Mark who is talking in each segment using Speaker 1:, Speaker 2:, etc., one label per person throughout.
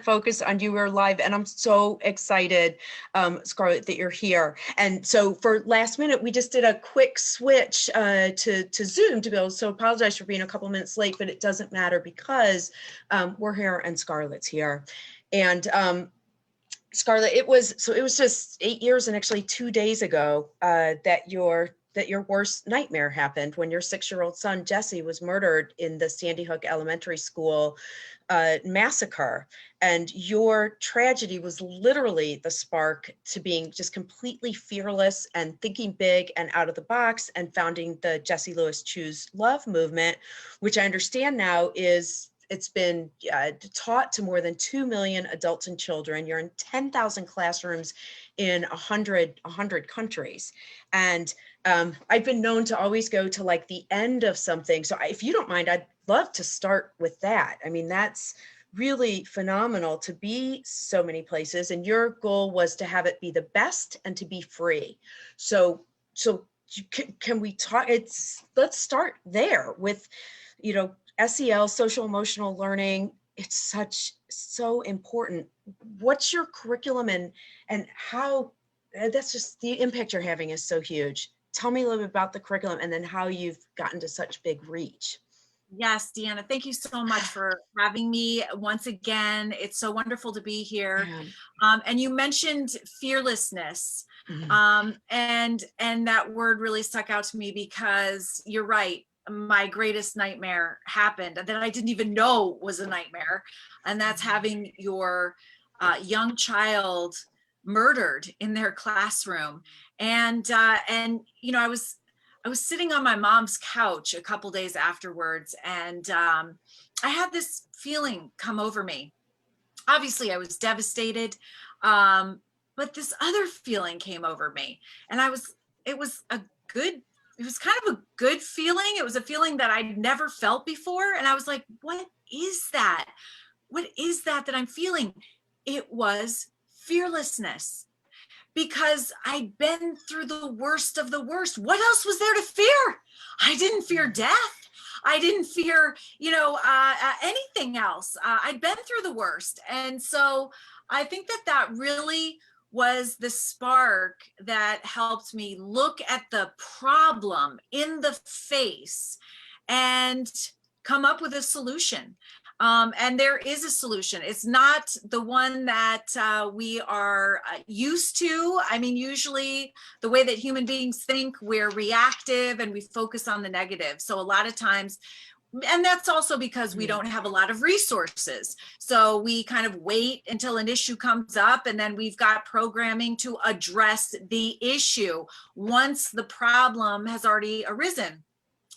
Speaker 1: focused on You Are Live, and I'm so excited, Scarlett, that you're here. And so for last minute, we just did a quick switch to Zoom to be able, so apologize for being a couple minutes late, but it doesn't matter because we're here and Scarlett's here. And Scarlett, it was just 8 years and actually 2 days ago that your worst nightmare happened when your 6-year-old son, Jesse, was murdered in the Sandy Hook Elementary School massacre. And your tragedy was literally the spark to being just completely fearless and thinking big and out of the box and founding the Jessie Lewis Choose Love movement, which I understand now it's been taught to more than 2 million adults and children. You're in 10,000 classrooms in 100 countries. And I've been known to always go to like the end of something. So if you don't mind, I'd love to start with that. I mean, that's really phenomenal to be so many places. And your goal was to have it be the best and to be free. So can we talk? Let's start there with, SEL, social emotional learning. It's so important. What's your curriculum and how, that's just the impact you're having is so huge. Tell me a little bit about the curriculum and then how you've gotten to such big reach.
Speaker 2: Yes, Deanna, thank you so much for having me once again. It's so wonderful to be here.
Speaker 1: Yeah.
Speaker 2: And you mentioned fearlessness.
Speaker 1: Mm-hmm.
Speaker 2: And that word really stuck out to me because you're right. My greatest nightmare happened that I didn't even know was a nightmare. And that's having your young child murdered in their classroom. And I was sitting on my mom's couch a couple days afterwards, and I had this feeling come over me. Obviously, I was devastated, but this other feeling came over me, and it was kind of a good feeling. It was a feeling that I'd never felt before, and I was like, what is that? What is that I'm feeling? It was fearlessness. Because I'd been through the worst of the worst. What else was there to fear? I didn't fear death. I didn't fear, anything else. I'd been through the worst. And so I think that really was the spark that helped me look at the problem in the face and come up with a solution. And there is a solution. It's not the one that we are used to. I mean, usually the way that human beings think, we're reactive and we focus on the negative. So a lot of times, and that's also because we don't have a lot of resources. So we kind of wait until an issue comes up, and then we've got programming to address the issue once the problem has already arisen.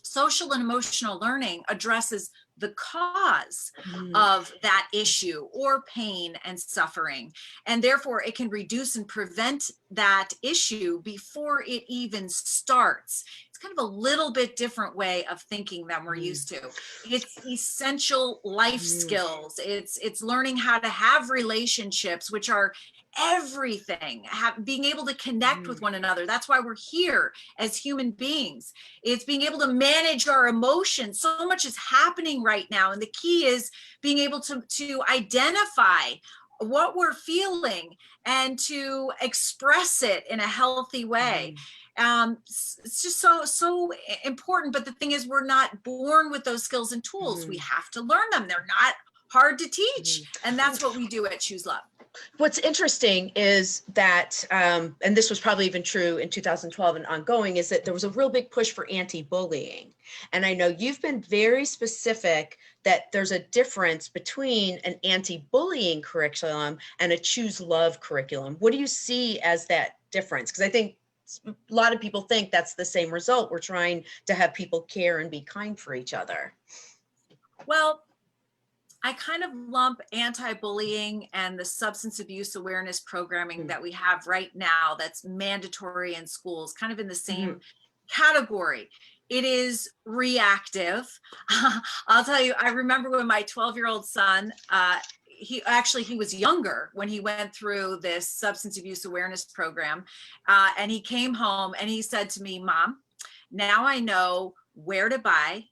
Speaker 2: Social and emotional learning addresses the cause of that issue or pain and suffering. And therefore it can reduce and prevent that issue before it even starts. It's kind of a little bit different way of thinking than we're used to. It's essential life skills. It's learning how to have relationships, which are everything, being able to connect with one another. That's why we're here as human beings. It's being able to manage our emotions. So much is happening right now. And the key is being able to identify what we're feeling and to express it in a healthy way. It's just so important. But the thing is, we're not born with those skills and tools. We have to learn them. They're not hard to teach. And that's what we do at Choose Love.
Speaker 1: What's interesting is that, and this was probably even true in 2012 and ongoing, is that there was a real big push for anti-bullying. And I know you've been very specific that there's a difference between an anti-bullying curriculum and a Choose Love curriculum. What do you see as that difference? Because I think a lot of people think that's the same result. We're trying to have people care and be kind for each other.
Speaker 2: Well, I kind of lump anti-bullying and the substance abuse awareness programming that we have right now that's mandatory in schools kind of in the same category. It is reactive. I'll tell you, I remember when my 12-year-old son, he was younger when he went through this substance abuse awareness program. And he came home and he said to me, "Mom, now I know where to buy,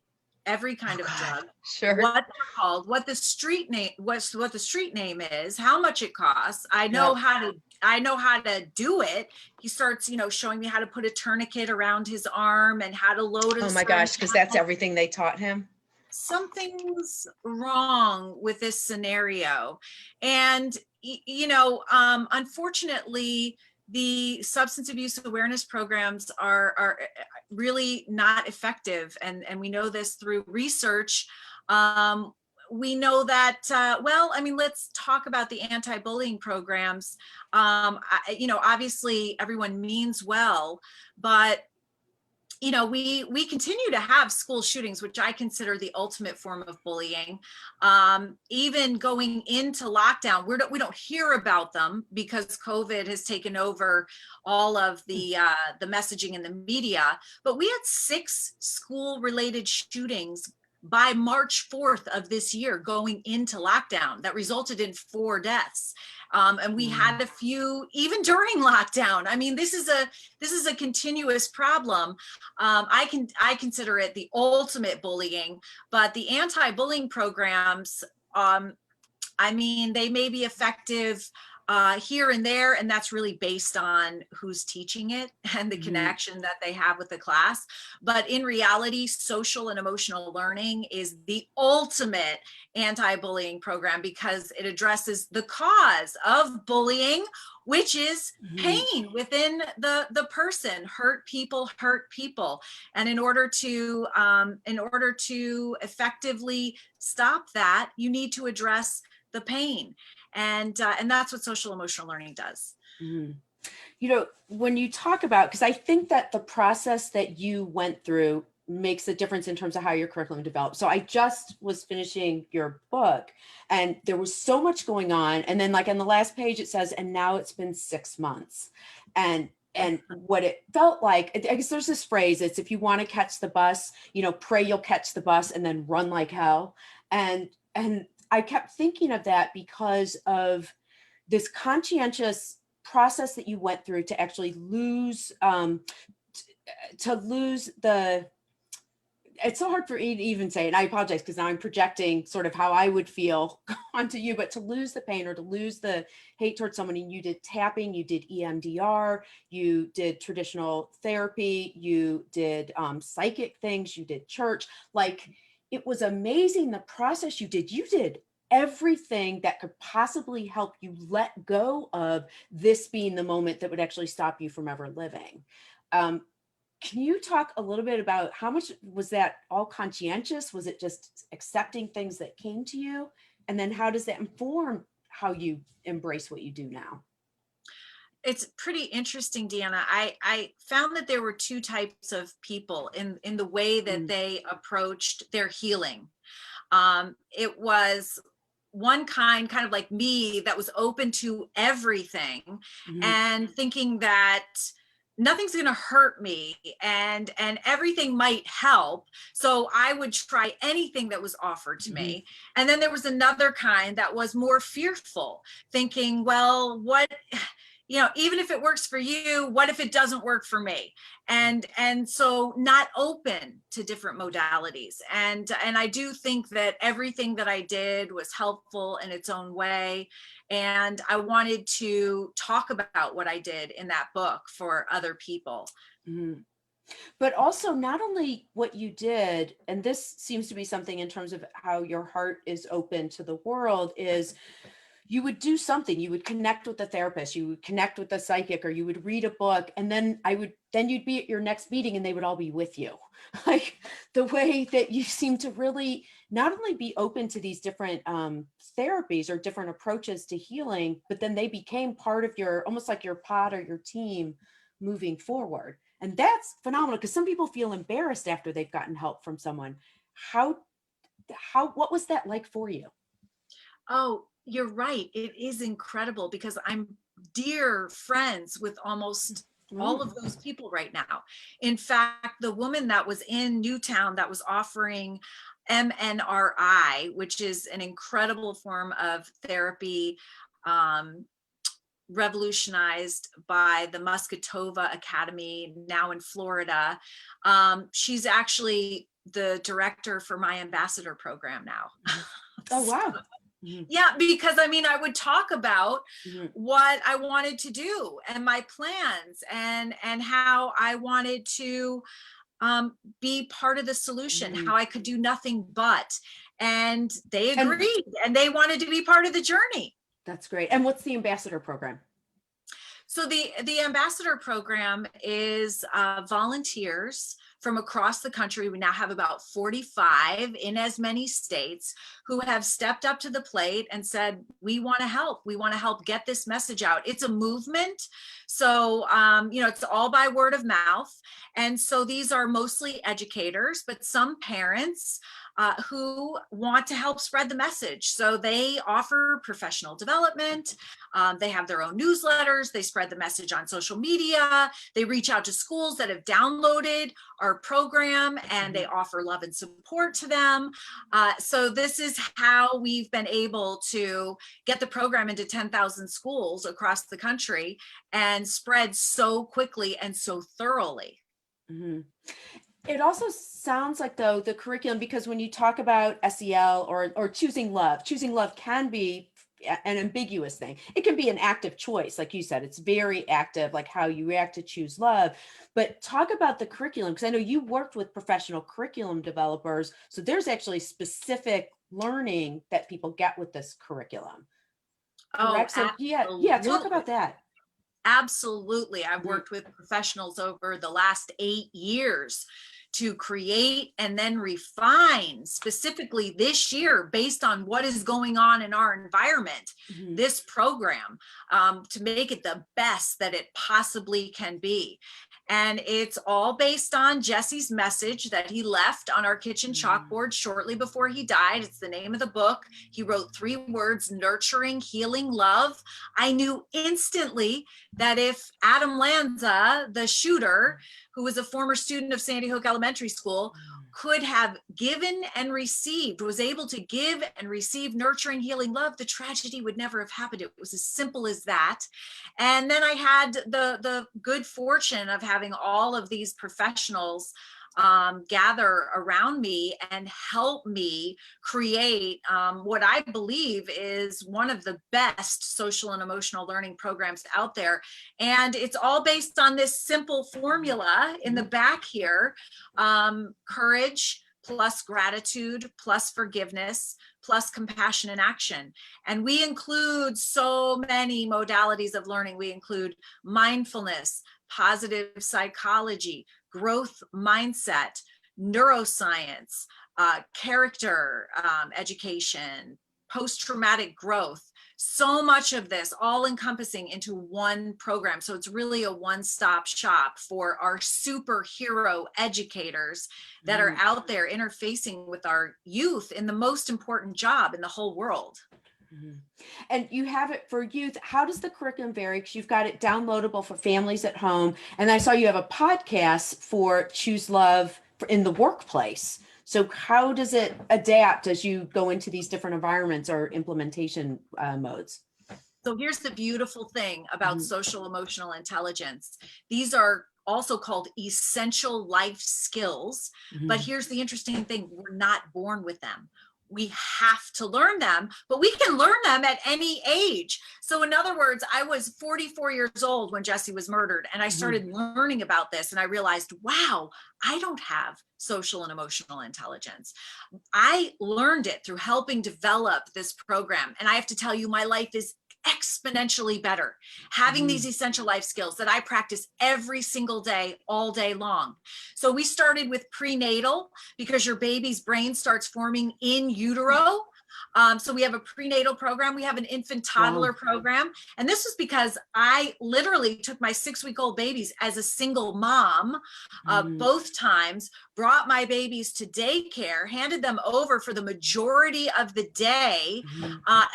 Speaker 2: every
Speaker 1: Oh
Speaker 2: kind of
Speaker 1: God,
Speaker 2: drug,
Speaker 1: sure.
Speaker 2: what they're called, what the street name, what the street name is, how much it costs. I know
Speaker 1: Yep.
Speaker 2: how to do it. He starts, showing me how to put a tourniquet around his arm and how to load
Speaker 1: Oh
Speaker 2: a
Speaker 1: my
Speaker 2: certain
Speaker 1: gosh, because that's
Speaker 2: chemical.
Speaker 1: everything they taught him.
Speaker 2: Something's wrong with this scenario. And, unfortunately, the substance abuse awareness programs are really not effective. And we know this through research. We know that, let's talk about the anti-bullying programs. Obviously everyone means well, but we continue to have school shootings, which I consider the ultimate form of bullying. Even going into lockdown, we don't hear about them because COVID has taken over all of the messaging in the media. But we had 6 school-related shootings by March 4th of this year going into lockdown that resulted in 4 deaths. And we had a few even during lockdown. I mean, this is a continuous problem. I consider it the ultimate bullying, but the anti-bullying programs, they may be effective here and there, and that's really based on who's teaching it and the connection that they have with the class. But in reality, social and emotional learning is the ultimate anti-bullying program because it addresses the cause of bullying, which is pain within the person. Hurt people. And in order to effectively stop that, you need to address the pain. And that's what social emotional learning does.
Speaker 3: When you talk about, because I think that the process that you went through makes a difference in terms of how your curriculum developed. So I just was finishing your book and there was so much going on. And then like on the last page, it says, and now it's been 6 months. And what it felt like, I guess there's this phrase, it's if you want to catch the bus, pray you'll catch the bus and then run like hell. And I kept thinking of that because of this conscientious process that you went through to actually lose it's so hard for me to even say, and I apologize because now I'm projecting sort of how I would feel onto you, but to lose the pain or to lose the hate towards someone. And you did tapping, you did EMDR, you did traditional therapy, you did psychic things, you did church. Like, it was amazing the process you did. You did everything that could possibly help you let go of this being the moment that would actually stop you from ever living. Can you talk a little bit about how much was that all conscientious? Was it just accepting things that came to you? And then how does that inform how you embrace what you do now?
Speaker 2: It's pretty interesting, Deanna. I found that there were 2 types of people in the way that they approached their healing. It was one kind of like me, that was open to everything and thinking that nothing's going to hurt me and everything might help. So I would try anything that was offered to me. And then there was another kind that was more fearful, thinking, well, what, even if it works for you, what if it doesn't work for me? And so not open to different modalities. And I do think that everything that I did was helpful in its own way. And I wanted to talk about what I did in that book for other people.
Speaker 3: But also not only what you did, and this seems to be something in terms of how your heart is open to the world, is you would do something, you would connect with the therapist, you would connect with the psychic, or you would read a book, and then you'd be at your next meeting and they would all be with you. Like the way that you seem to really not only be open to these different therapies or different approaches to healing, but then they became part of your, almost like your pod or your team moving forward. And that's phenomenal because some people feel embarrassed after they've gotten help from someone. What was that like for you?
Speaker 2: Oh, you're right. It is incredible because I'm dear friends with almost all of those people right now. In fact, the woman that was in Newtown that was offering MNRI, which is an incredible form of therapy, revolutionized by the Muscatova Academy now in Florida. She's actually the director for my ambassador program now.
Speaker 3: Oh, wow. Mhm.
Speaker 2: Yeah, because I mean, I would talk about
Speaker 3: Mhm.
Speaker 2: what I wanted to do and my plans and how I wanted to be part of the solution,
Speaker 3: Mhm.
Speaker 2: how I could do nothing but. And they
Speaker 3: And
Speaker 2: agreed, and they wanted to be part of the journey.
Speaker 3: that's great. And what's the ambassador program?
Speaker 2: So the ambassador program is volunteers from across the country. We now have about 45 in as many states who have stepped up to the plate and said, we want to help. We want to help get this message out. It's a movement. So, it's all by word of mouth. And so these are mostly educators, but some parents who want to help spread the message. So they offer professional development. They have their own newsletters. They spread the message on social media. They reach out to schools that have downloaded our program, and they offer love and support to them. So this is how we've been able to get the program into 10,000 schools across the country and spread so quickly and so thoroughly.
Speaker 3: Mm-hmm. It also sounds like, though, the curriculum, because when you talk about SEL or choosing love can be an ambiguous thing. It can be an active choice. Like you said, it's very active, like how you react to choose love. But talk about the curriculum, because I know you worked with professional curriculum developers. So there's actually specific learning that people get with this curriculum. Correct? So yeah, talk about that.
Speaker 2: Absolutely. I've worked with professionals over the last 8 years to create and then refine specifically this year based on what is going on in our environment, this program, to make it the best that it possibly can be. And it's all based on Jesse's message that he left on our kitchen chalkboard shortly before he died. It's the name of the book. He wrote 3 words: Nurturing Healing Love. I knew instantly that if Adam Lanza, the shooter, who was a former student of Sandy Hook Elementary School, could have given and received, was able to give and receive nurturing, healing love, the tragedy would never have happened. It was as simple as that. And then I had the good fortune of having all of these professionals gather around me and help me create what I believe is one of the best social and emotional learning programs out there. And it's all based on this simple formula in the back here: courage plus gratitude plus forgiveness plus compassion and action. And we include so many modalities of learning. We include mindfulness, positive psychology, growth mindset, neuroscience, character education, post-traumatic growth. So much of this all encompassing into one program. So it's really a one-stop shop for our superhero educators that are out there interfacing with our youth in the most important job in the whole world.
Speaker 3: And you have it for youth. How does the curriculum vary? Because you've got it downloadable for families at home. And I saw you have a podcast for Choose Love in the workplace. So how does it adapt as you go into these different environments or implementation modes?
Speaker 2: So here's the beautiful thing about social emotional intelligence. These are also called essential life skills. But here's the interesting thing: we're not born with them. We have to learn them, but we can learn them at any age. So in other words, I was 44 years old when Jesse was murdered, and I started learning about this, and I realized, wow, I don't have social and emotional intelligence. I learned it through helping develop this program. And I have to tell you, my life is exponentially better having these essential life skills that I practice every single day, all day long. So we started with prenatal, because your baby's brain starts forming in utero. So we have a prenatal program. We have an infant toddler program. And this was because I literally took my 6-week-old babies as a single mom, both times, brought my babies to daycare, handed them over for the majority of the day,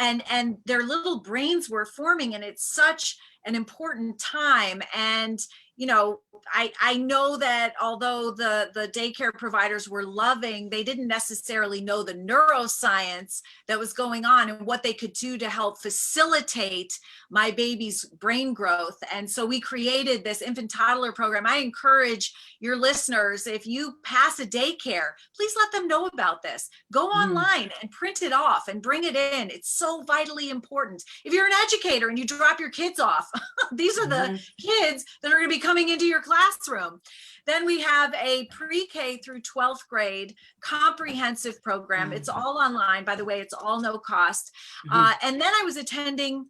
Speaker 2: and their little brains were forming. And it's such an important time. And you know, I know that although the daycare providers were loving, they didn't necessarily know the neuroscience that was going on and what they could do to help facilitate my baby's brain growth. And so we created this infant toddler program. I encourage your listeners, if you pass a daycare, please let them know about this. Go online and print it off and bring it in. It's so vitally important. If you're an educator and you drop your kids off, these are the kids that are going to be coming into your classroom. Then we have a pre-K through 12th grade comprehensive program. It's all online, by the way, it's all no cost. And then I was attending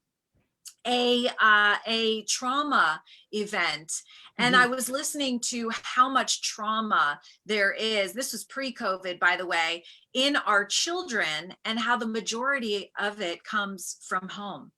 Speaker 2: a trauma event, and I was listening to how much trauma there is. This was pre-COVID, by the way, in our children, and how the majority of it comes from home.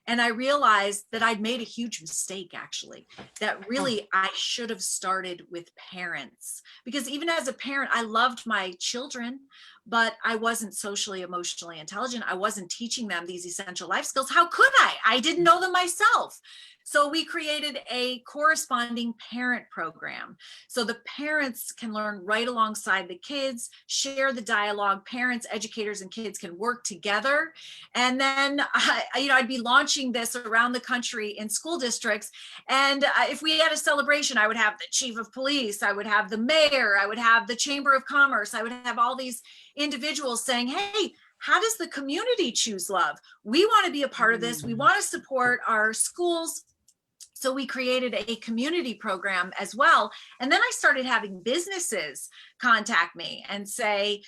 Speaker 2: And I realized that I'd made a huge mistake, actually, that really I should have started with parents, because even as a parent, I loved my children, but I wasn't socially, emotionally intelligent. I wasn't teaching them these essential life skills. How could I? I didn't know them myself. So we created a corresponding parent program. So the parents can learn right alongside the kids, share the dialogue. Parents, educators, and kids can work together. And then, I'd be launching this around the country in school districts. And if we had a celebration, I would have the chief of police, I would have the mayor, I would have the Chamber of Commerce, I would have all these individuals saying, hey, how does the community choose love? We want to be a part of this. We want to support our schools. So we created a community program as well. And then I started having businesses contact me and say,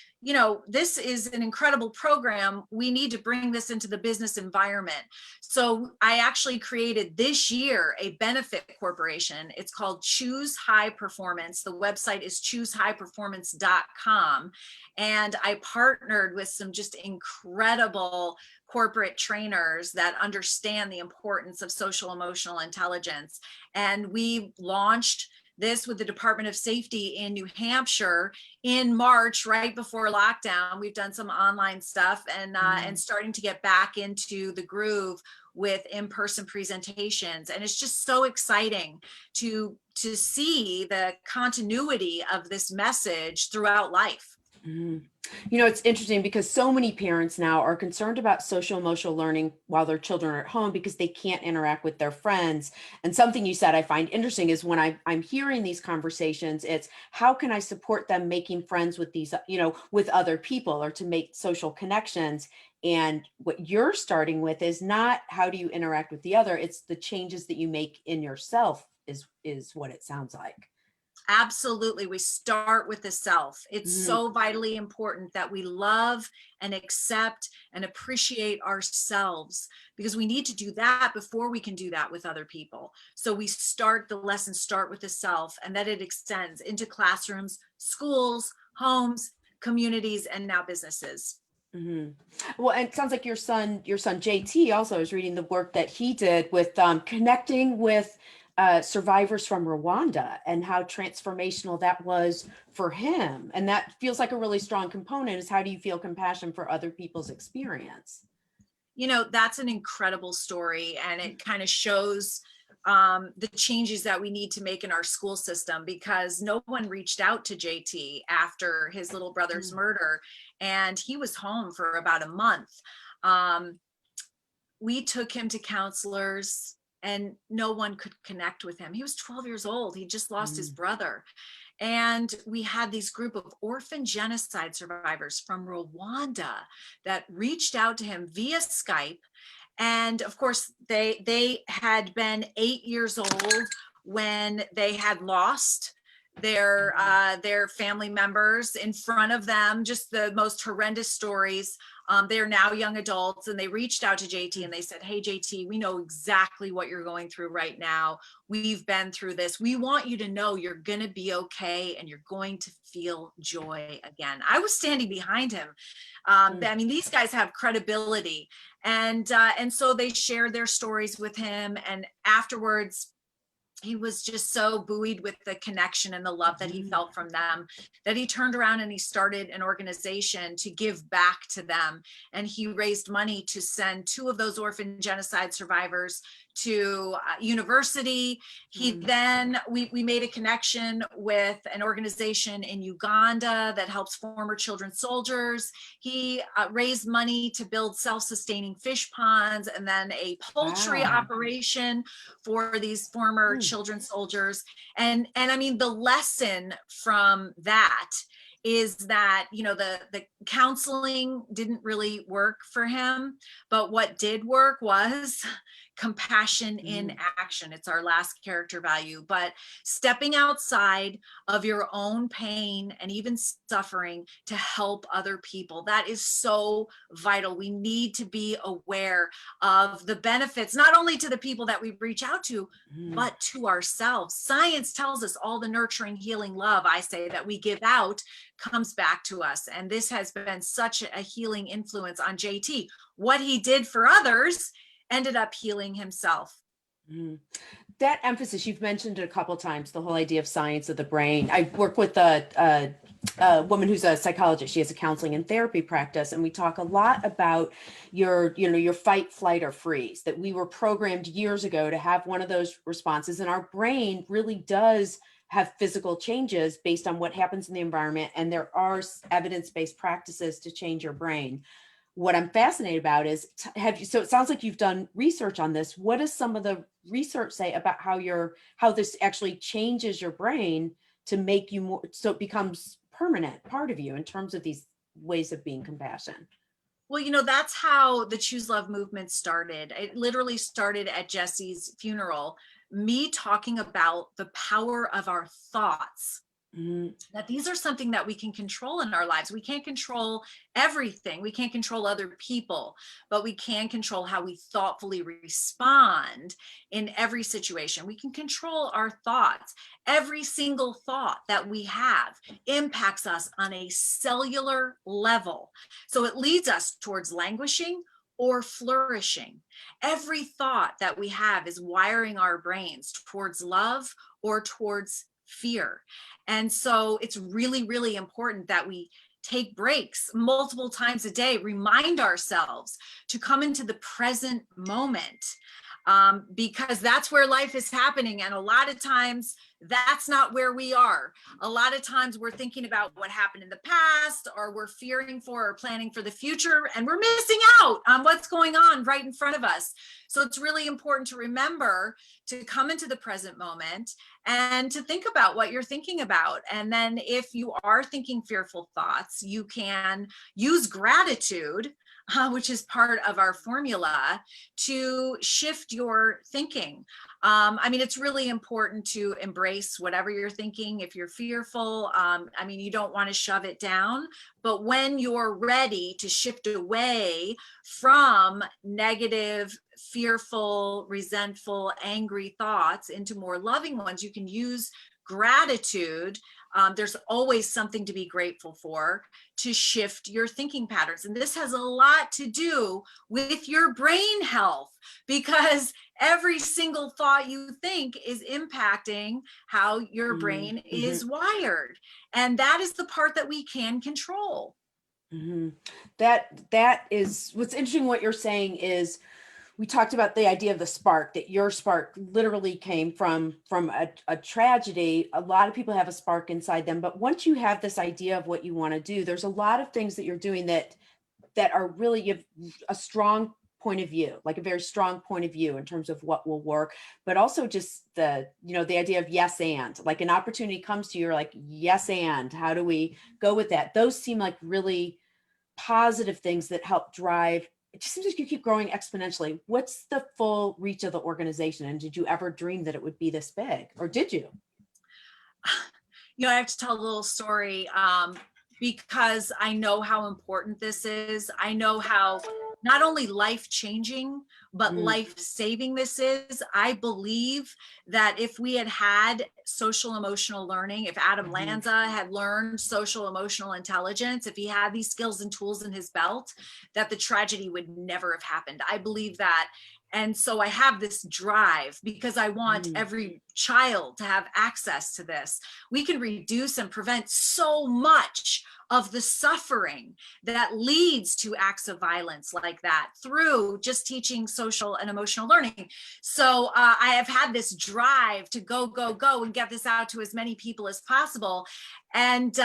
Speaker 2: this is an incredible program. We need to bring this into the business environment. So I actually created this year a benefit corporation. It's called Choose High Performance. The website is choosehighperformance.com. And I partnered with some just incredible corporate trainers that understand the importance of social emotional intelligence. And we launched this with the Department of Safety in New Hampshire in March, right before lockdown. We've done some online stuff and starting to get back into the groove with in-person presentations. And it's just so exciting to see the continuity of this message throughout life.
Speaker 3: It's interesting because so many parents now are concerned about social emotional learning while their children are at home because they can't interact with their friends. And something you said I find interesting is when I'm hearing these conversations, it's how can I support them making friends with these, with other people, or to make social connections. And what you're starting with is not how do you interact with the other, it's the changes that you make in yourself is what it sounds like.
Speaker 2: Absolutely. We start with the self. It's so vitally important that we love and accept and appreciate ourselves, because we need to do that before we can do that with other people. So we start the lessons start with the self, and that it extends into classrooms, schools, homes, communities, and now businesses.
Speaker 3: Well, and it sounds like your son JT also is reading the work that he did with connecting with survivors from Rwanda and how transformational that was for him. And that feels like a really strong component is how do you feel compassion for other people's experience?
Speaker 2: That's an incredible story, and it kind of shows the changes that we need to make in our school system, because no one reached out to JT after his little brother's murder, and he was home for about a month. We took him to counselors, and no one could connect with him. He was 12 years old. He just lost his brother. And we had these group of orphan genocide survivors from Rwanda that reached out to him via Skype. And of course, they had been 8 years old when they had lost their family members in front of them, just the most horrendous stories. They're now young adults, and they reached out to JT and they said, hey, JT, we know exactly what you're going through right now. We've been through this. We want you to know you're going to be okay, and you're going to feel joy again. I was standing behind him. I mean, these guys have credibility. And so they shared their stories with him. And afterwards, he was just so buoyed with the connection and the love that he felt from them, that he turned around and he started an organization to give back to them. And he raised money to send 2 of those orphan genocide survivors to university. He then, we made a connection with an organization in Uganda that helps former children soldiers. He raised money to build self-sustaining fish ponds, and then a poultry operation for these former children soldiers. And I mean, the lesson from that is that, you know, the counseling didn't really work for him, but what did work was compassion in action. It's our last character value. But stepping outside of your own pain and even suffering to help other people, that is so vital. We need to be aware of the benefits, not only to the people that we reach out to, but to ourselves. Science tells us all the nurturing, healing love, I say, that we give out comes back to us. And this has been such a healing influence on JT. What he did for others ended up healing himself.
Speaker 3: That emphasis, you've mentioned it a couple of times, the whole idea of science of the brain. I work with a woman who's a psychologist. She has a counseling and therapy practice, and we talk a lot about your fight, flight, or freeze, that we were programmed years ago to have one of those responses, and our brain really does have physical changes based on what happens in the environment, and there are evidence-based practices to change your brain. What I'm fascinated about is, so it sounds like you've done research on this. What does some of the research say about how this actually changes your brain to make you more, so it becomes permanent part of you in terms of these ways of being compassionate?
Speaker 2: Well, you know, that's how the Choose Love movement started. It literally started at Jesse's funeral, me talking about the power of our thoughts. That these are something that we can control in our lives. We can't control everything. We can't control other people, but we can control how we thoughtfully respond in every situation. We can control our thoughts. Every single thought that we have impacts us on a cellular level. So it leads us towards languishing or flourishing. Every thought that we have is wiring our brains towards love or towards fear. And so it's really, really important that we take breaks multiple times a day, remind ourselves to come into the present moment, because that's where life is happening. And a lot of times that's not where we are. A lot of times we're thinking about what happened in the past, or we're fearing for or planning for the future, and we're missing out on what's going on right in front of us. So it's really important to remember to come into the present moment and to think about what you're thinking about. And then if you are thinking fearful thoughts, you can use gratitude, which is part of our formula, to shift your thinking. I mean, it's really important to embrace whatever you're thinking. If you're fearful, I mean, you don't want to shove it down, but when you're ready to shift away from negative, fearful, resentful, angry thoughts into more loving ones, you can use gratitude. There's always something to be grateful for, to shift your thinking patterns. And this has a lot to do with your brain health, because every single thought you think is impacting how your brain is wired. And that is the part that we can control.
Speaker 3: That is what's interesting. What you're saying is, we talked about the idea of the spark, that your spark literally came from a tragedy. A lot of people have a spark inside them, but once you have this idea of what you want to do, there's a lot of things that you're doing that are really, you have a strong point of view, like a very strong point of view in terms of what will work, but also just the idea of yes and, like an opportunity comes to you, you're like, yes and, how do we go with that? Those seem like really positive things that help drive. It just seems like you keep growing exponentially. What's the full reach of the organization? And did you ever dream that it would be this big, or did you?
Speaker 2: You know, I have to tell a little story, because I know how important this is. I know how not only life-changing, but life-saving this is. I believe that if we had had social emotional learning, if Adam Lanza had learned social emotional intelligence, if he had these skills and tools in his belt, that the tragedy would never have happened. I believe that And so I have this drive because I want every child to have access to this. We can reduce and prevent so much of the suffering that leads to acts of violence like that through just teaching social and emotional learning. So I have had this drive to go and get this out to as many people as possible. And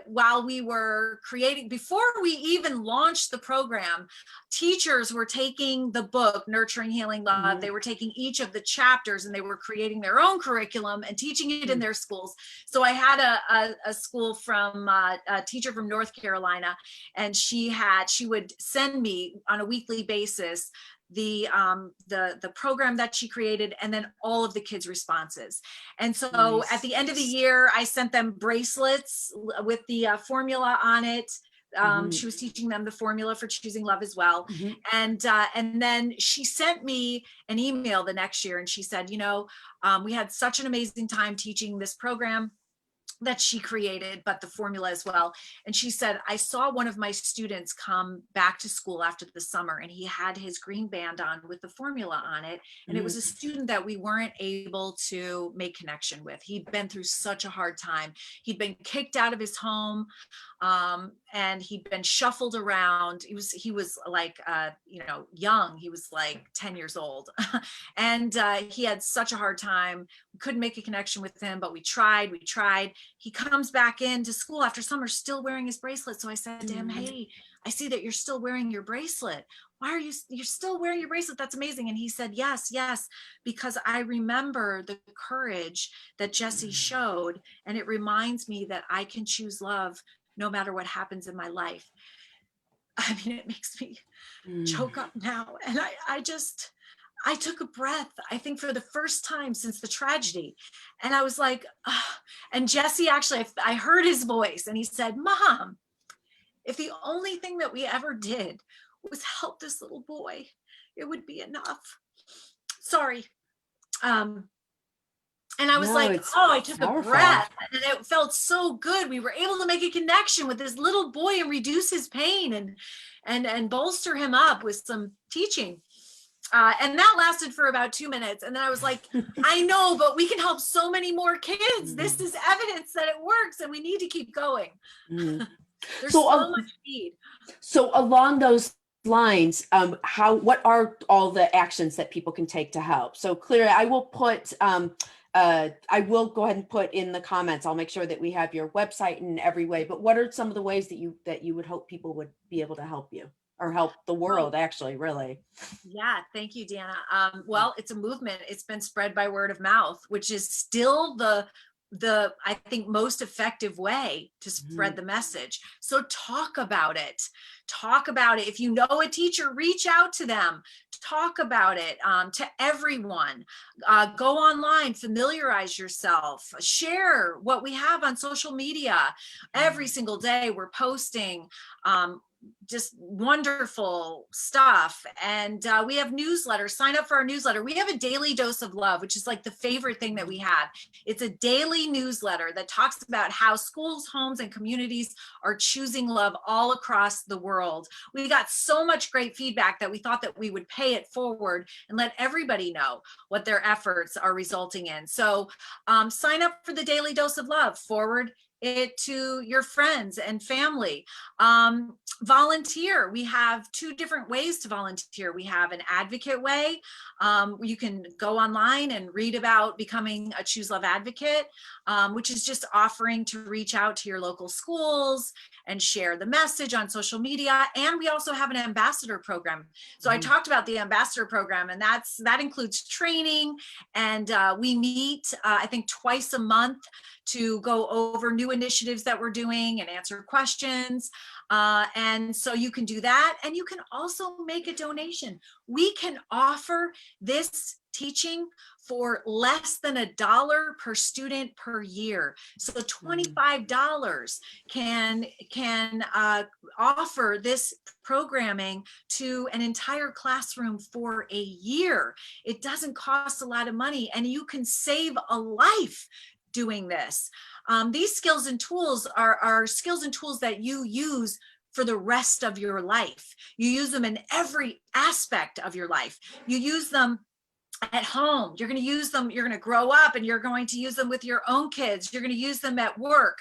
Speaker 2: while we were creating, before we even launched the program, teachers were taking the book, Nurturing Healing Love. They were taking each of the chapters and they were creating their own curriculum and teaching it in their schools. So I had a school from a teacher from North Carolina, and she would send me on a weekly basis the program that she created, and then all of the kids' responses. And so at the end of the year, I sent them bracelets with the formula on it. She was teaching them the formula for choosing love as well. And then she sent me an email the next year, and she said, we had such an amazing time teaching this program that she created, but the formula as well. And she said, I saw one of my students come back to school after the summer, and he had his green band on with the formula on it. And it was a student that we weren't able to make connection with. He'd been through such a hard time. He'd been kicked out of his home, and he'd been shuffled around. He was like, young. He was like 10 years old. And he had such a hard time. We couldn't make a connection with him, but we tried. He comes back into school after summer still wearing his bracelet. So I said to him, hey, I see that you're still wearing your bracelet. Why are you're still wearing your bracelet? That's amazing. And he said, yes, because I remember the courage that Jessie showed. And it reminds me that I can choose love no matter what happens in my life. I mean, it makes me choke up now. And I took a breath, I think for the first time since the tragedy. And I was like, and Jesse, actually, I heard his voice and he said, Mom, if the only thing that we ever did was help this little boy, it would be enough. Sorry. And I was I took a breath, and it felt so good. We were able to make a connection with this little boy and reduce his pain and bolster him up with some teaching. And that lasted for about 2 minutes. And then I was like, I know, but we can help so many more kids. This is evidence that it works, and we need to keep going. There's so much need.
Speaker 3: So along those lines, what are all the actions that people can take to help? So clearly, I will put, I will go ahead and put in the comments. I'll make sure that we have your website in every way. But what are some of the ways that you would hope people would be able to help you? Or help the world, actually, really.
Speaker 2: Yeah, thank you, Dana. Well, it's a movement. It's been spread by word of mouth, which is still the I think most effective way to spread the message. So talk about it. If you know a teacher, reach out to them. Talk about it to everyone. Go online, familiarize yourself, share what we have on social media. Every single day we're posting just wonderful stuff. And we have newsletters. Sign up for our newsletter. We have a daily dose of love, which is like the favorite thing that we have. It's a daily newsletter that talks about how schools, homes, and communities are choosing love all across the world. We got so much great feedback that we thought that we would pay it forward and let everybody know what their efforts are resulting in. So sign up for the daily dose of love, forward it to your friends and family. Volunteer. We have 2 different ways to volunteer. We have an advocate way. You can go online and read about becoming a Choose Love advocate, which is just offering to reach out to your local schools and share the message on social media. And we also have an ambassador program. So I talked about the ambassador program, and that includes training. And we meet, I think, twice a month to go over new initiatives that we're doing and answer questions. And so you can do that, and you can also make a donation. We can offer this teaching for less than $1 per student per year. So $25 can offer this programming to an entire classroom for a year. It doesn't cost a lot of money, and you can save a life doing this. These skills and tools are skills and tools that you use for the rest of your life. You use them in every aspect of your life. You use them at home. You're going to use them. You're going to grow up and you're going to use them with your own kids. You're going to use them at work.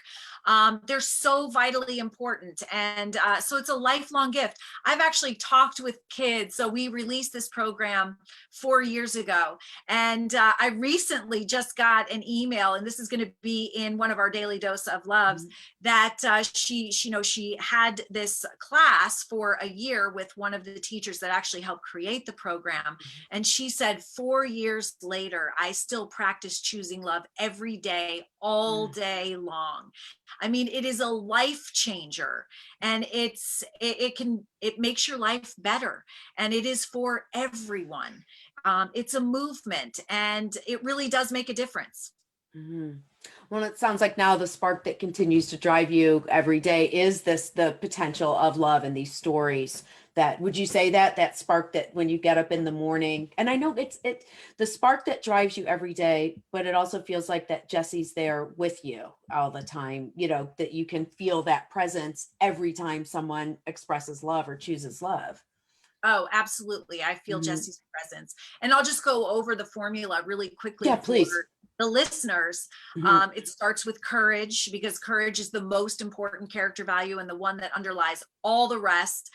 Speaker 2: They're so vitally important. And so it's a lifelong gift. I've actually talked with kids. So we released this program 4 years ago. And I recently just got an email, and this is going to be in one of our daily dose of loves, that she had this class for a year with one of the teachers that actually helped create the program. And she said, 4 years later, I still practice choosing love every day, all day long. I mean, it is a life changer, and it makes your life better, and it is for everyone. It's a movement, and it really does make a difference.
Speaker 3: Mm-hmm. Well, it sounds like now the spark that continues to drive you every day is the potential of love in these stories. That, would you say that spark that when you get up in the morning, and I know it's the spark that drives you every day, but it also feels like that Jesse's there with you all the time, that you can feel that presence every time someone expresses love or chooses love.
Speaker 2: Oh, absolutely. I feel Jesse's presence. And I'll just go over the formula really quickly.
Speaker 3: Yeah, please.
Speaker 2: For the listeners. It starts with courage, because courage is the most important character value and the one that underlies all the rest.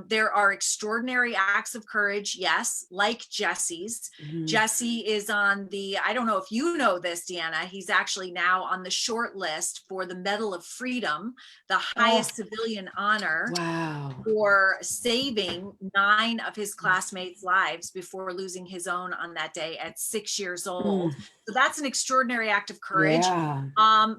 Speaker 2: There are extraordinary acts of courage, yes, like Jesse's. Jesse is on the, I don't know if you know this, Deanna, he's actually now on the short list for the Medal of Freedom, the highest civilian honor.
Speaker 3: Wow.
Speaker 2: For saving 9 of his classmates' lives before losing his own on that day at 6 years old. So that's an extraordinary act of courage.
Speaker 3: Yeah.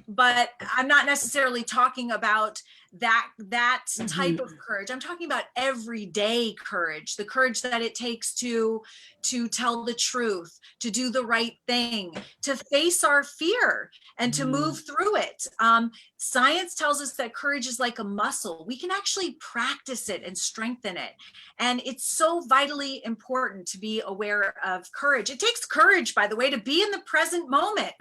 Speaker 2: But I'm not necessarily talking about that type of courage. I'm talking about everyday courage, the courage that it takes to tell the truth, to do the right thing, to face our fear and to move through it. Science tells us that courage is like a muscle. We can actually practice it and strengthen it. And it's so vitally important to be aware of courage. It takes courage, by the way, to be in the present moment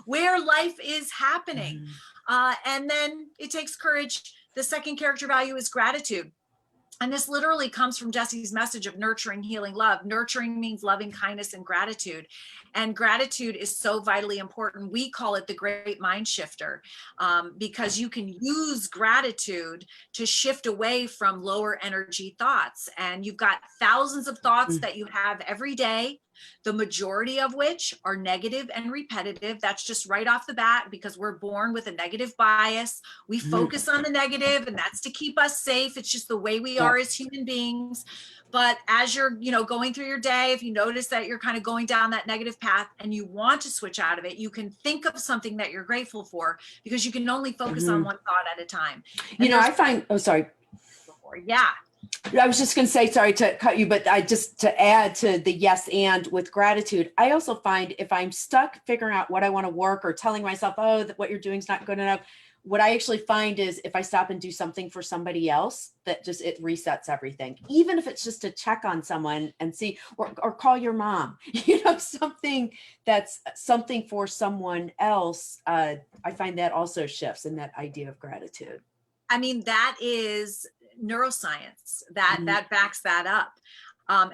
Speaker 2: where life is happening. And then it takes courage. The second character value is gratitude. And this literally comes from Jesse's message of nurturing, healing, love. Nurturing means loving kindness and gratitude. And gratitude is so vitally important. We call it the great mind shifter, because you can use gratitude to shift away from lower energy thoughts. And you've got thousands of thoughts that you have every day, the majority of which are negative and repetitive. That's just right off the bat, because we're born with a negative bias. We focus on the negative, and that's to keep us safe. It's just the way we are as human beings. But as you're, going through your day, if you notice that you're kind of going down that negative path and you want to switch out of it, you can think of something that you're grateful for, because you can only focus on one thought at a time. And
Speaker 3: I find, sorry.
Speaker 2: Yeah.
Speaker 3: I was just going to say, sorry to cut you, but to add to the yes and with gratitude, I also find if I'm stuck figuring out what I want to work or telling myself, what you're doing is not good enough, what I actually find is if I stop and do something for somebody else, that just, it resets everything. Even if it's just to check on someone and see, or call your mom, something that's something for someone else. I find that also shifts in that idea of gratitude.
Speaker 2: I mean, that is neuroscience that backs that up.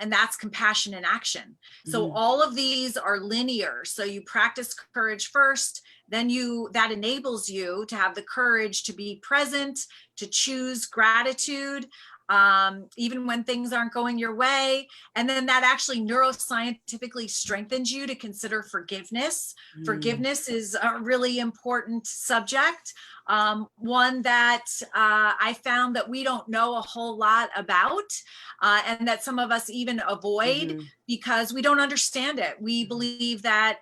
Speaker 2: And that's compassion in action. So all of these are linear. So you practice courage first, then that enables you to have the courage to be present, to choose gratitude, even when things aren't going your way. And then that actually neuroscientifically strengthens you to consider forgiveness. Forgiveness is a really important subject. One that I found that we don't know a whole lot about, and that some of us even avoid because we don't understand it. We believe that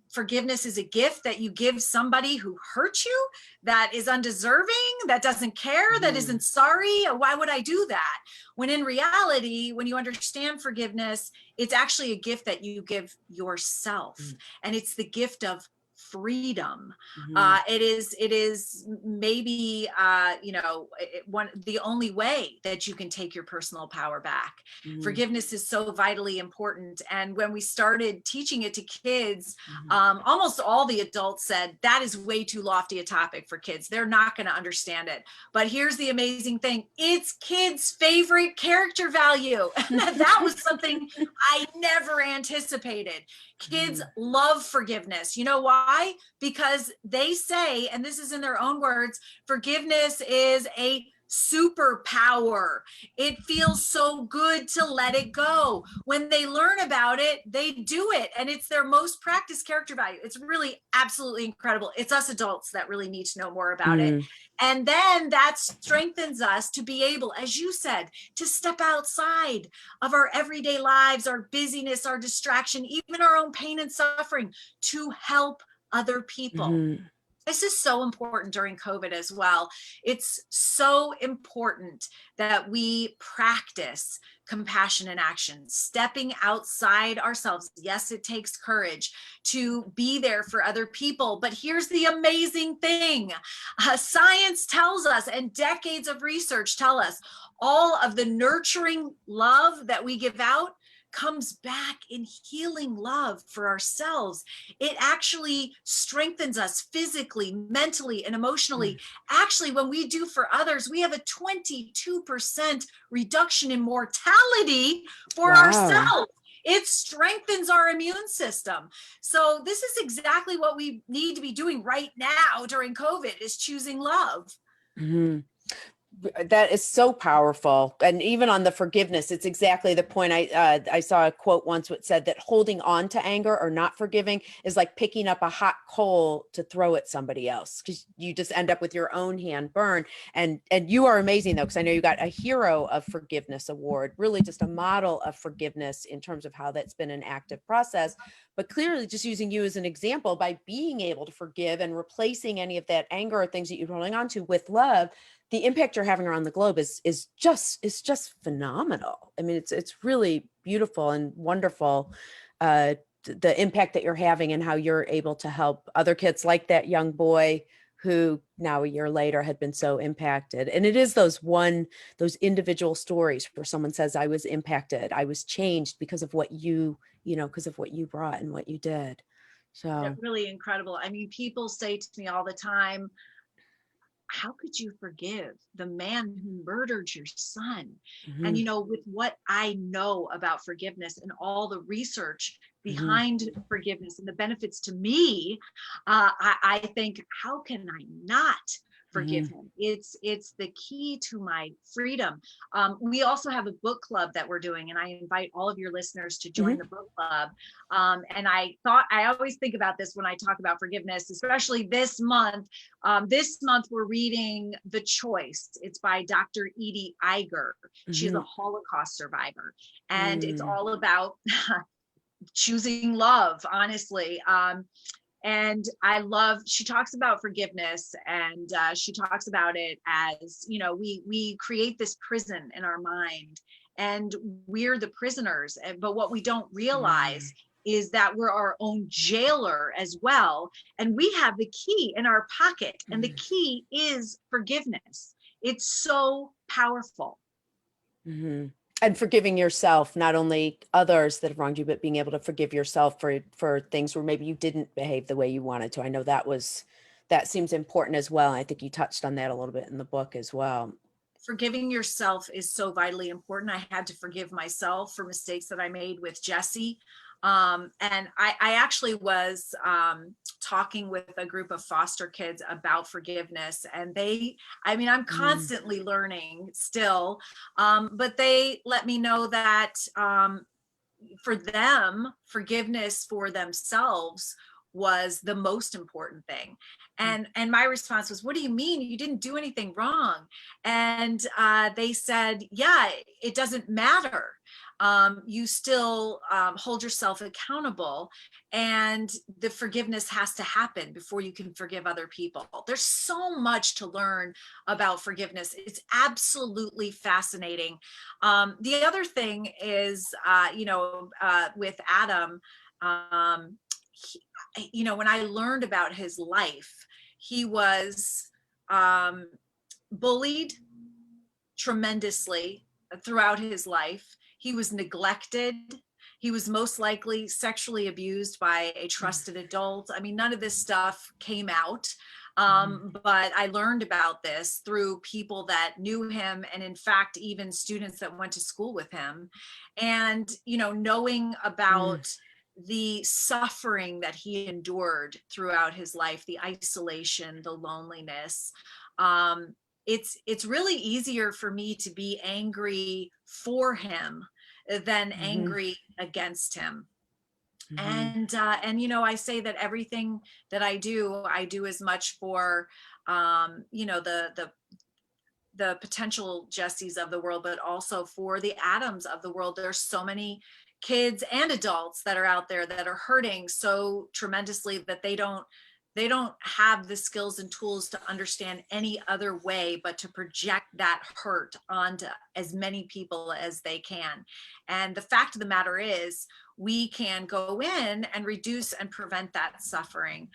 Speaker 2: forgiveness is a gift that you give somebody who hurt you, that is undeserving, that doesn't care, that isn't sorry. Why would I do that? When in reality, when you understand forgiveness, it's actually a gift that you give yourself. And it's the gift of freedom.
Speaker 3: Mhm.
Speaker 2: It is maybe, the only way that you can take your personal power back.
Speaker 3: Mhm.
Speaker 2: Forgiveness is so vitally important. And when we started teaching it to kids,
Speaker 3: Mhm.
Speaker 2: almost all the adults said that is way too lofty a topic for kids. They're not going to understand it. But here's the amazing thing. It's kids' favorite character value. That was something I never anticipated. Kids love forgiveness. You know why? Because they say, and this is in their own words, forgiveness is a superpower. It feels so good to let it go. When they learn about it, they do it, and it's their most practiced character value. It's really absolutely incredible. It's us adults that really need to know more about it.
Speaker 3: Mhm.
Speaker 2: And then that strengthens us to be able, as you said, to step outside of our everyday lives, our busyness, our distraction, even our own pain and suffering, to help other people.
Speaker 3: Mhm.
Speaker 2: This is so important during COVID as well. It's so important that we practice compassion in action, stepping outside ourselves. Yes, it takes courage to be there for other people. But here's the amazing thing. Science tells us, and decades of research tell us, all of the nurturing love that we give out comes back in healing love for ourselves. It actually strengthens us physically, mentally, and emotionally. Actually, when we do for others, we have a 22% reduction in mortality for
Speaker 3: Wow.
Speaker 2: ourselves. It strengthens our immune system. So this is exactly what we need to be doing right now during COVID, is choosing love.
Speaker 3: Mhm. That is so powerful. And even on the forgiveness, it's exactly the point. I saw a quote once which said that holding on to anger or not forgiving is like picking up a hot coal to throw at somebody else, because you just end up with your own hand burned. And you are amazing though, because I know you got a Hero of Forgiveness award, really just a model of forgiveness in terms of how that's been an active process. But clearly just using you as an example, by being able to forgive and replacing any of that anger or things that you're holding on to with love, the impact you're having around the globe is just phenomenal. I mean, it's really beautiful and wonderful, the impact that you're having and how you're able to help other kids like that young boy who now a year later had been so impacted. And it is those individual stories where someone says, I was impacted, I was changed because of what because of what you brought and what you did. So
Speaker 2: That's really incredible. I mean, people say to me all the time, how could you forgive the man who murdered your son? And,
Speaker 3: mhm,
Speaker 2: with what I know about forgiveness and all the research
Speaker 3: mhm,
Speaker 2: behind forgiveness and the benefits to me, I think, how can I not forgive
Speaker 3: mhm,
Speaker 2: him? It's the key to my freedom. We also have a book club that we're doing, and I invite all of your listeners to join
Speaker 3: mhm,
Speaker 2: the book club. And I always think about this when I talk about forgiveness, especially this month. This month, we're reading The Choice. It's by Dr. Edie Iger. She's a
Speaker 3: mhm,
Speaker 2: Holocaust survivor. And it's
Speaker 3: mm,
Speaker 2: all about choosing love, honestly. And she talks about forgiveness, and she talks about it as, we create this prison in our mind, and we're the prisoners. But what we don't realize
Speaker 3: mm,
Speaker 2: is that we're our own jailer as well. And we have the key in our pocket, and the
Speaker 3: mm,
Speaker 2: key is forgiveness. It's so powerful.
Speaker 3: mhm. And forgiving yourself, not only others that have wronged you, but being able to forgive yourself for things where maybe you didn't behave the way you wanted to. I know that seems important as well. I think you touched on that a little bit in the book as well.
Speaker 2: Forgiving yourself is so vitally important. I had to forgive myself for mistakes that I made with Jesse. And I actually was talking with a group of foster kids about forgiveness, and I'm
Speaker 3: Mm,
Speaker 2: constantly learning still, but they let me know that for them, forgiveness for themselves was the most important thing. And my response was, what do you mean? You didn't do anything wrong. And they said, yeah, it doesn't matter. You still hold yourself accountable, and the forgiveness has to happen before you can forgive other people. There's so much to learn about forgiveness. It's absolutely fascinating. The other thing is, with Adam, when I learned about his life, he was bullied tremendously throughout his life. He was neglected. He was most likely sexually abused by a trusted adult. I mean, none of this stuff came out. But I learned about this through people that knew him, and in fact, even students that went to school with him. And, knowing about the suffering that he endured throughout his life, the isolation, the loneliness, it's really easier for me to be angry for him than angry against him. And I say that everything that I do as much for the potential Jessies of the world, but also for the Adams of the world. There's so many kids and adults that are out there that are hurting so tremendously that they don't have the skills and tools to understand any other way but to project that hurt onto as many people as they can. And the fact of the matter is, we can go in and reduce and prevent that suffering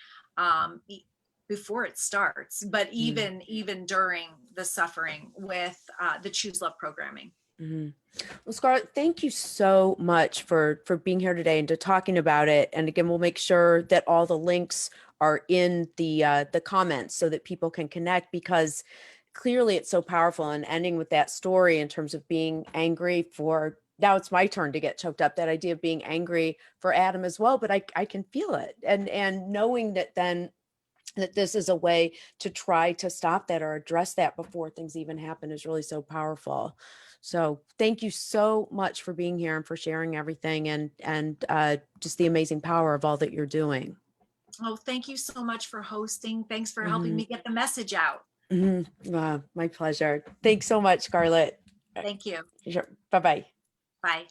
Speaker 2: before it starts, but even during the suffering with the Choose Love programming.
Speaker 3: Well, Scarlett, thank you so much for being here today and to talking about it. And again, we'll make sure that all the links are in the comments so that people can connect, because clearly it's so powerful. And ending with that story in terms of being angry for, now it's my turn to get choked up, that idea of being angry for Adam as well, but I can feel it. And knowing that then that this is a way to try to stop that or address that before things even happen is really so powerful. So thank you so much for being here and for sharing everything, and just the amazing power of all that you're doing.
Speaker 2: Oh, thank you so much for hosting. Thanks for helping me get the message out.
Speaker 3: My pleasure. Thanks so much, Scarlett.
Speaker 2: Thank you.
Speaker 3: Sure. Bye-bye.
Speaker 2: Bye.